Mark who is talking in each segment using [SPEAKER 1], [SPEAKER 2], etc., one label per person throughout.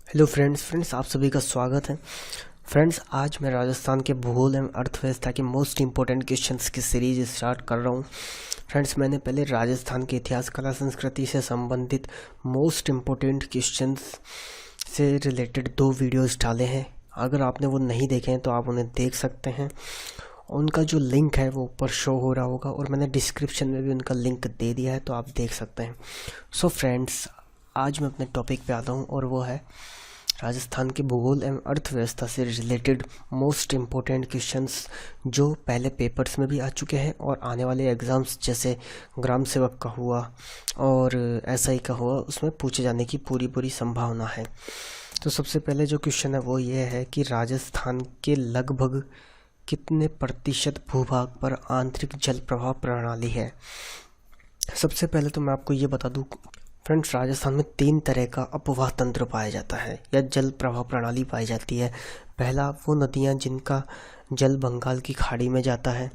[SPEAKER 1] Hello friends आप सभी का स्वागत है। फ्रेंड्स आज मैं राजस्थान के भूगोल एवं अर्थव्यवस्था के मोस्ट इम्पोर्टेंट क्वेश्चंस की सीरीज स्टार्ट कर रहा हूँ। फ्रेंड्स मैंने पहले राजस्थान के इतिहास कला संस्कृति से संबंधित मोस्ट इम्पोर्टेंट क्वेश्चंस से रिलेटेड 2 वीडियोस डाले हैं। अगर आपने वो नहीं देखे हैं तो आप उन्हें देख सकते हैं। उनका जो लिंक है वो ऊपर शो हो रहा होगा और मैंने डिस्क्रिप्शन में भी उनका लिंक दे दिया है, तो आप देख सकते हैं। सो फ्रेंड्स आज मैं अपने टॉपिक पे आता हूँ और वो है राजस्थान के भूगोल एवं अर्थव्यवस्था से रिलेटेड मोस्ट इम्पोर्टेंट क्वेश्चंस जो पहले पेपर्स में भी आ चुके हैं और आने वाले एग्ज़ाम्स जैसे ग्राम सेवक का हुआ और एसआई का हुआ उसमें पूछे जाने की पूरी संभावना है। तो सबसे पहले जो क्वेश्चन है वो ये है कि राजस्थान के लगभग कितने प्रतिशत भूभाग पर आंतरिक जल प्रवाह प्रणाली है। सबसे पहले तो मैं आपको ये बता दूं फ्रेंड्स, राजस्थान में 3 तरह का अपवाह तंत्र पाया जाता है या जल प्रवाह प्रणाली पाई जाती है। पहला वो नदियाँ जिनका जल बंगाल की खाड़ी में जाता है,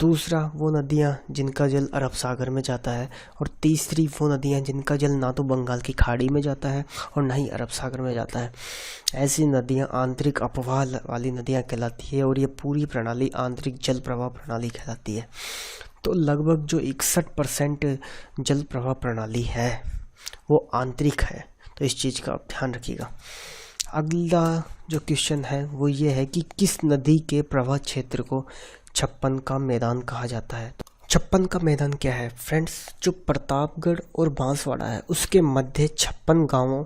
[SPEAKER 1] दूसरा वो नदियाँ जिनका जल अरब सागर में जाता है, और तीसरी वो नदियाँ जिनका जल ना तो बंगाल की खाड़ी में जाता है और ना ही अरब सागर में जाता है। ऐसी नदियाँ आंतरिक अपवाह वाली नदियाँ कहलाती है और ये पूरी प्रणाली आंतरिक जल प्रवाह प्रणाली कहलाती है। तो लगभग जो 61% जल प्रवाह प्रणाली है वो आंतरिक है, तो इस चीज़ का आप ध्यान रखिएगा। अगला जो क्वेश्चन है वो ये है कि किस नदी के प्रवाह क्षेत्र को छप्पन का मैदान कहा जाता है। तो छप्पन का मैदान क्या है फ्रेंड्स, जो प्रतापगढ़ और बांसवाड़ा है उसके मध्य 56 गांवों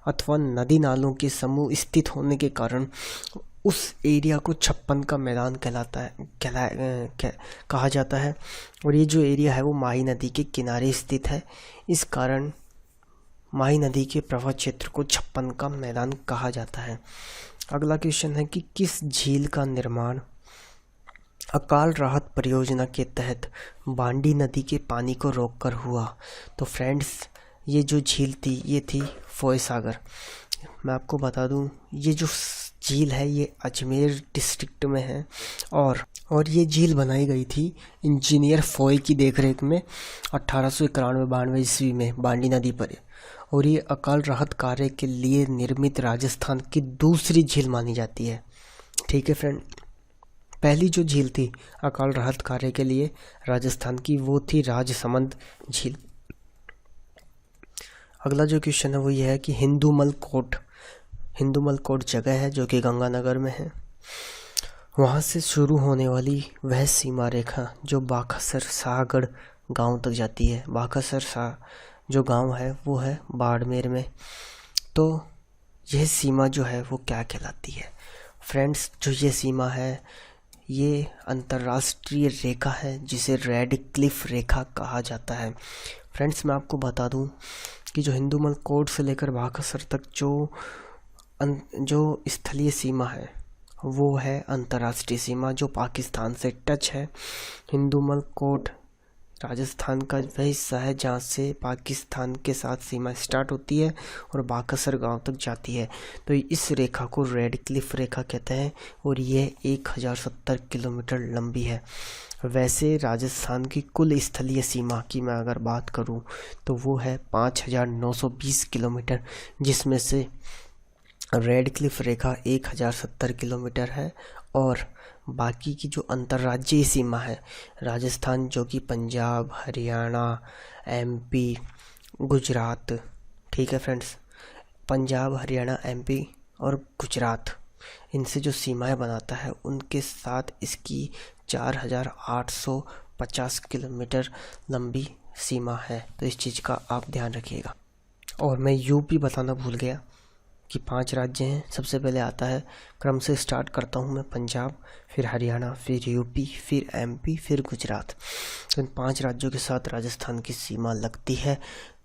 [SPEAKER 1] अथवा नदी नालों के समूह स्थित होने के कारण उस एरिया को छप्पन का मैदान कहा जाता है। और ये जो एरिया है वो माही नदी के किनारे स्थित है, इस कारण माही नदी के प्रवाह क्षेत्र को छप्पन का मैदान कहा जाता है। अगला क्वेश्चन है कि किस झील का निर्माण अकाल राहत परियोजना के तहत बांडी नदी के पानी को रोककर हुआ। तो फ्रेंड्स ये जो झील थी ये थी फोय सागर। मैं आपको बता दूं ये जो झील है ये अजमेर डिस्ट्रिक्ट में है और ये झील बनाई गई थी इंजीनियर फोय की देखरेख में 1891-92 ईस्वी में बांडी नदी पर, और ये अकाल राहत कार्य के लिए निर्मित राजस्थान की दूसरी झील मानी जाती है। ठीक है फ्रेंड, पहली जो झील थी अकाल राहत कार्य के लिए राजस्थान की वो थी राजसमंद झील। अगला जो क्वेश्चन है वो ये है कि हिंदूमल कोट जगह है जो कि गंगानगर में है, वहाँ से शुरू होने वाली वह सीमा रेखा जो बाखासर शाहगढ़ गांव तक जाती है। बाखासर शाह जो गांव है वो है बाड़मेर में। तो यह सीमा जो है वो क्या कहलाती है फ्रेंड्स, जो ये सीमा है ये अंतर्राष्ट्रीय रेखा है जिसे रेड क्लिफ रेखा कहा जाता है। फ्रेंड्स मैं आपको बता दूं कि जो हिंदूमल कोट से लेकर बाखासर तक जो स्थलीय सीमा है वो है अंतर्राष्ट्रीय सीमा जो पाकिस्तान से टच है। हिंदूमल कोट राजस्थान का वह हिस्सा है जहाँ से पाकिस्तान के साथ सीमा स्टार्ट होती है और बाकासर गांव तक जाती है। तो इस रेखा को रेड क्लिफ रेखा कहते हैं और यह 1070 किलोमीटर लंबी है। वैसे राजस्थान की कुल स्थलीय सीमा की मैं अगर बात करूं तो वो है 5920 किलोमीटर, जिसमें से रेड क्लिफ रेखा 1070 किलोमीटर है और बाकी की जो अंतर्राज्यीय सीमा है राजस्थान जो कि पंजाब, हरियाणा, एमपी, गुजरात, ठीक है फ्रेंड्स, पंजाब, हरियाणा, एमपी और गुजरात इनसे जो सीमाएं बनाता है उनके साथ इसकी 4850 किलोमीटर लंबी सीमा है। तो इस चीज़ का आप ध्यान रखिएगा। और मैं यूपी बताना भूल गया कि 5 राज्य हैं। सबसे पहले आता है, क्रम से स्टार्ट करता हूँ मैं, पंजाब, फिर हरियाणा, फिर यूपी, फिर एमपी, फिर गुजरात। तो इन 5 राज्यों के साथ राजस्थान की सीमा लगती है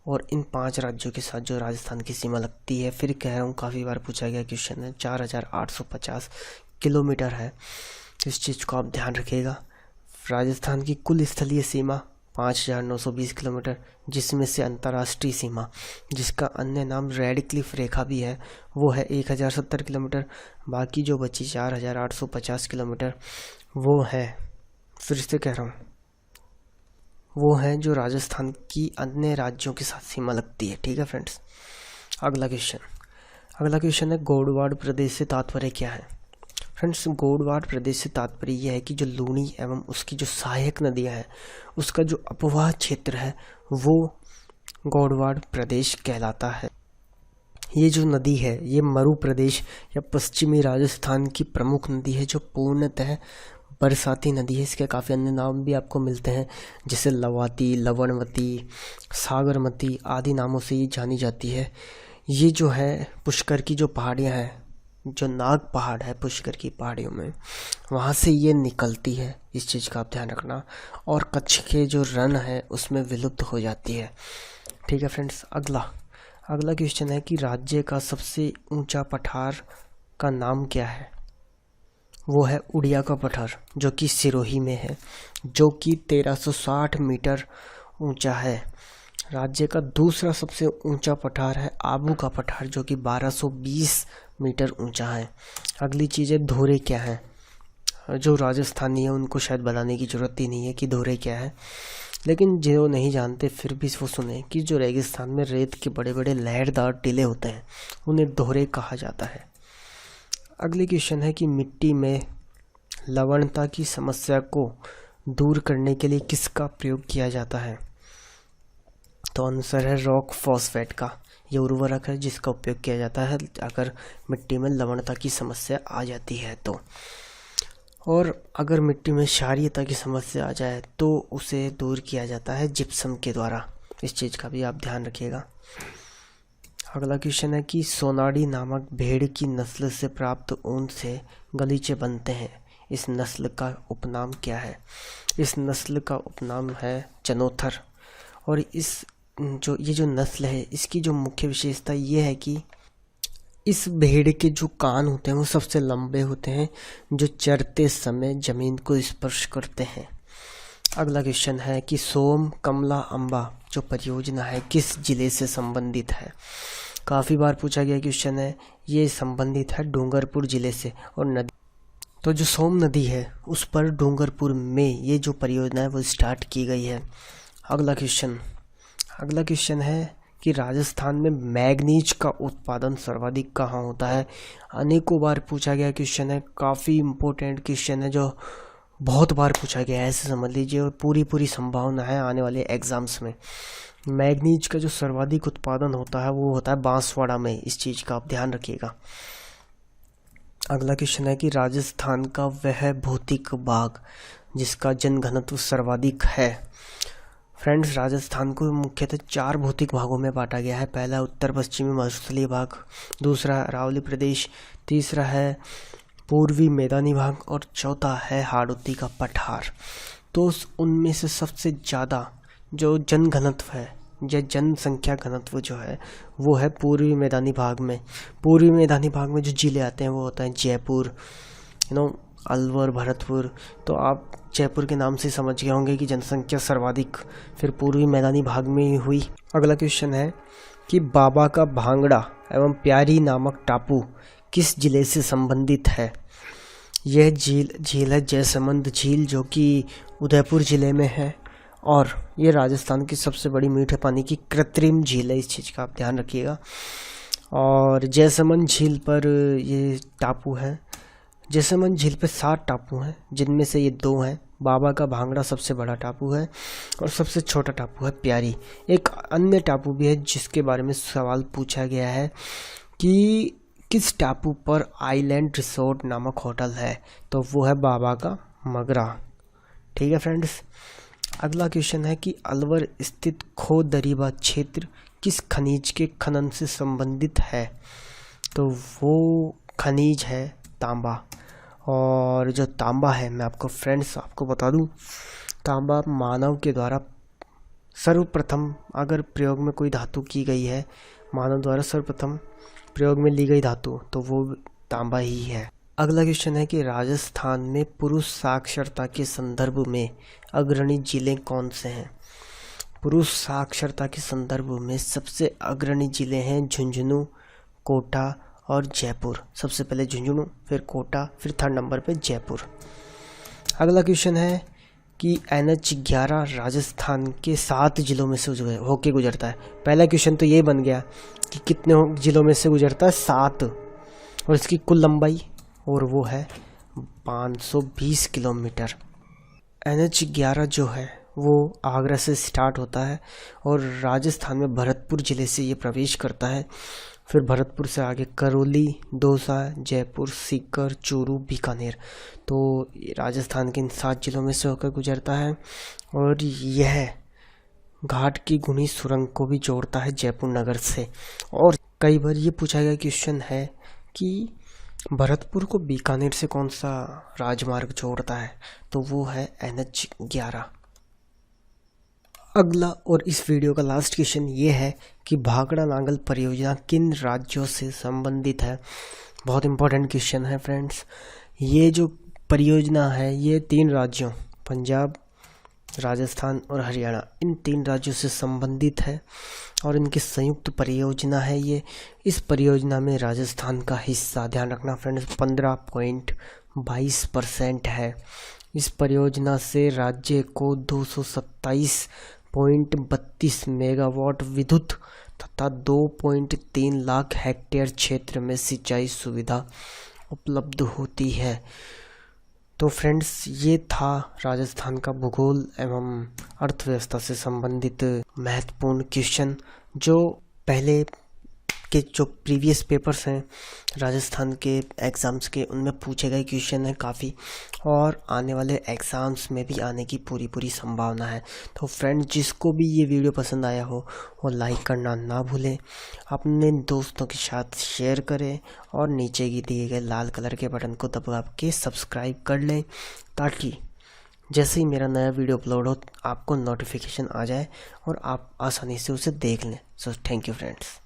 [SPEAKER 1] और इन 5 राज्यों के साथ जो राजस्थान की सीमा लगती है, फिर कह रहा हूँ काफ़ी बार पूछा गया क्वेश्चन है, 4850 किलोमीटर है। तो इस चीज़ को आप ध्यान रखिएगा। राजस्थान की कुल स्थलीय सीमा 5920 किलोमीटर, जिसमें से अंतर्राष्ट्रीय सीमा जिसका अन्य नाम रेड क्लिफ रेखा भी है वो है 1070 किलोमीटर। बाकी जो बची 4850 किलोमीटर वो है, फिर से कह रहा हूँ, वो है जो राजस्थान की अन्य राज्यों के साथ सीमा लगती है। ठीक है फ्रेंड्स। अगला क्वेश्चन, अगला क्वेश्चन है गौड़वाड़ प्रदेश से तात्पर्य क्या है। फ्रेंड्स, गौड़वाड़ प्रदेश से तात्पर्य यह है कि जो लूनी एवं उसकी जो सहायक नदियां हैं उसका जो अपवाह क्षेत्र है वो गौड़वाड़ प्रदेश कहलाता है। ये जो नदी है ये मरु प्रदेश या पश्चिमी राजस्थान की प्रमुख नदी है जो पूर्णतः बरसाती नदी है। इसके काफ़ी अन्य नाम भी आपको मिलते हैं जैसे लवाती, लवणवती, सागरमती आदि नामों से ये जानी जाती है। ये जो है पुष्कर की जो पहाड़ियाँ हैं, जो नाग पहाड़ है पुष्कर की पहाड़ियों में, वहाँ से ये निकलती है, इस चीज़ का आप ध्यान रखना। और कच्छ के जो रण है उसमें विलुप्त हो जाती है। ठीक है फ्रेंड्स, अगला क्वेश्चन है कि राज्य का सबसे ऊंचा पठार का नाम क्या है। वो है उड़िया का पठार जो कि सिरोही में है, जो कि 1360 मीटर ऊंचा है। राज्य का दूसरा सबसे ऊंचा पठार है आबू का पठार जो कि 1220 मीटर ऊंचा है। अगली चीज़ें धोरे क्या है। जो राजस्थानी है उनको शायद बताने की ज़रूरत ही नहीं है कि धोरे क्या है, लेकिन जो नहीं जानते फिर भी वो सुने कि जो रेगिस्तान में रेत के बड़े बड़े लहरदार टीले होते हैं उन्हें धोरे कहा जाता है। अगली क्वेश्चन है कि मिट्टी में लवणता की समस्या को दूर करने के लिए किसका प्रयोग किया जाता है। तो आंसर है रॉक फॉस्फेट का। ये उर्वरक है जिसका उपयोग किया जाता है अगर मिट्टी में लवणता की समस्या आ जाती है तो। और अगर मिट्टी में क्षारीयता की समस्या आ जाए तो उसे दूर किया जाता है जिप्सम के द्वारा। इस चीज़ का भी आप ध्यान रखिएगा। अगला क्वेश्चन है कि सोनाड़ी नामक भेड़ की नस्ल से प्राप्त ऊन से गलीचे बनते हैं। इस नस्ल का उपनाम क्या है। इस नस्ल का उपनाम है चनोथर। और ये जो नस्ल है इसकी जो मुख्य विशेषता ये है कि इस भेड़ के जो कान होते हैं वो सबसे लंबे होते हैं जो चरते समय जमीन को स्पर्श करते हैं। अगला क्वेश्चन है कि सोम कमला अम्बा जो परियोजना है किस जिले से संबंधित है। काफ़ी बार पूछा गया क्वेश्चन है, ये संबंधित है डूंगरपुर जिले से। और नदी तो जो सोम नदी है उस पर डूंगरपुर में ये जो परियोजना है वो स्टार्ट की गई है। अगला क्वेश्चन है कि राजस्थान में मैग्नीज का उत्पादन सर्वाधिक कहाँ होता है। अनेकों बार पूछा गया क्वेश्चन है, काफ़ी इम्पोर्टेंट क्वेश्चन है जो बहुत बार पूछा गया है, ऐसे समझ लीजिए। और पूरी संभावना है आने वाले एग्जाम्स में। मैग्नीज का जो सर्वाधिक उत्पादन होता है वो होता है बांसवाड़ा में। इस चीज़ का आप ध्यान रखिएगा। अगला क्वेश्चन है कि राजस्थान का वह भौतिक भाग जिसका जनघनत्व सर्वाधिक है। फ्रेंड्स, राजस्थान को मुख्यतः 4 भौतिक भागों में बांटा गया है। पहला उत्तर पश्चिमी मरुस्थलीय भाग, दूसरा अरावली प्रदेश, तीसरा है पूर्वी मैदानी भाग और चौथा है हाड़ौती का पठार। तो उनमें से सबसे ज़्यादा जो जनघनत्व है या जनसंख्या घनत्व जो है वो है पूर्वी मैदानी भाग में। पूर्वी मैदानी भाग में जो जिले आते हैं वो होता है जयपुर, अलवर, भरतपुर। तो आप जयपुर के नाम से समझ गए होंगे कि जनसंख्या सर्वाधिक फिर पूर्वी मैदानी भाग में ही हुई। अगला क्वेश्चन है कि बाबा का भांगड़ा एवं प्यारी नामक टापू किस जिले से संबंधित है। यह झील है जयसमंद झील जो कि उदयपुर जिले में है और ये राजस्थान की सबसे बड़ी मीठे पानी की कृत्रिम झील है। इस चीज़ का आप ध्यान रखिएगा। और जयसमंद झील पर ये टापू है। जयसमंद झील पे 7 टापू हैं जिनमें से ये 2 हैं। बाबा का भांगड़ा सबसे बड़ा टापू है और सबसे छोटा टापू है प्यारी। एक अन्य टापू भी है जिसके बारे में सवाल पूछा गया है कि किस टापू पर आइलैंड रिसोर्ट नामक होटल है। तो वो है बाबा का मगरा। ठीक है फ्रेंड्स। अगला क्वेश्चन है कि अलवर स्थित खो दरीबा क्षेत्र किस खनिज के खनन से संबंधित है। तो वो खनिज है तांबा। और जो तांबा है मैं आपको बता दूं, तांबा मानव के द्वारा सर्वप्रथम अगर प्रयोग में कोई धातु की गई है, मानव द्वारा सर्वप्रथम प्रयोग में ली गई धातु, तो वो तांबा ही है। अगला क्वेश्चन है कि राजस्थान में पुरुष साक्षरता के संदर्भ में अग्रणी जिले कौन से हैं। पुरुष साक्षरता के संदर्भ में सबसे अग्रणी जिले हैं झुंझुनू, कोटा और जयपुर। सबसे पहले झुंझुनू, फिर कोटा, फिर 3rd नंबर पे जयपुर। अगला क्वेश्चन है कि NH11 राजस्थान के 7 जिलों में से होके गुजरता है। पहला क्वेश्चन तो ये बन गया कि कितने जिलों में से गुजरता है, 7, और इसकी कुल लंबाई और वो है 520 किलोमीटर। NH11 जो है वो आगरा से स्टार्ट होता है और राजस्थान में भरतपुर ज़िले से ये प्रवेश करता है। फिर भरतपुर से आगे करौली, दौसा, जयपुर, सीकर, चूरू, बीकानेर, तो राजस्थान के इन 7 जिलों में से होकर गुजरता है। और यह घाट की गुनी सुरंग को भी जोड़ता है जयपुर नगर से। और कई बार ये पूछा गया क्वेश्चन है कि भरतपुर को बीकानेर से कौन सा राजमार्ग जोड़ता है, तो वो है NH11। अगला और इस वीडियो का लास्ट क्वेश्चन ये है कि भाखड़ा नांगल परियोजना किन राज्यों से संबंधित है। बहुत इंपॉर्टेंट क्वेश्चन है फ्रेंड्स। ये जो परियोजना है ये 3 राज्यों पंजाब, राजस्थान और हरियाणा, इन 3 राज्यों से संबंधित है और इनकी संयुक्त परियोजना है ये। इस परियोजना में राजस्थान का हिस्सा, ध्यान रखना फ्रेंड्स, 15.22% है। इस परियोजना से राज्य को 227.32 मेगावाट विद्युत तथा 2.3 लाख हेक्टेयर क्षेत्र में सिंचाई सुविधा उपलब्ध होती है। तो फ्रेंड्स ये था राजस्थान का भूगोल एवं अर्थव्यवस्था से संबंधित महत्वपूर्ण क्वेश्चन, जो पहले के जो प्रीवियस पेपर्स हैं राजस्थान के एग्ज़ाम्स के, उनमें पूछे गए क्वेश्चन हैं काफ़ी, और आने वाले एग्ज़ाम्स में भी आने की पूरी संभावना है। तो फ्रेंड्स जिसको भी ये वीडियो पसंद आया हो वो लाइक करना ना भूलें, अपने दोस्तों के साथ शेयर करें और नीचे की दिए गए लाल कलर के बटन को दबा के सब्सक्राइब कर लें, ताकि जैसे ही मेरा नया वीडियो अपलोड हो आपको नोटिफिकेशन आ जाए और आप आसानी से उसे देख लें। So thank you friends.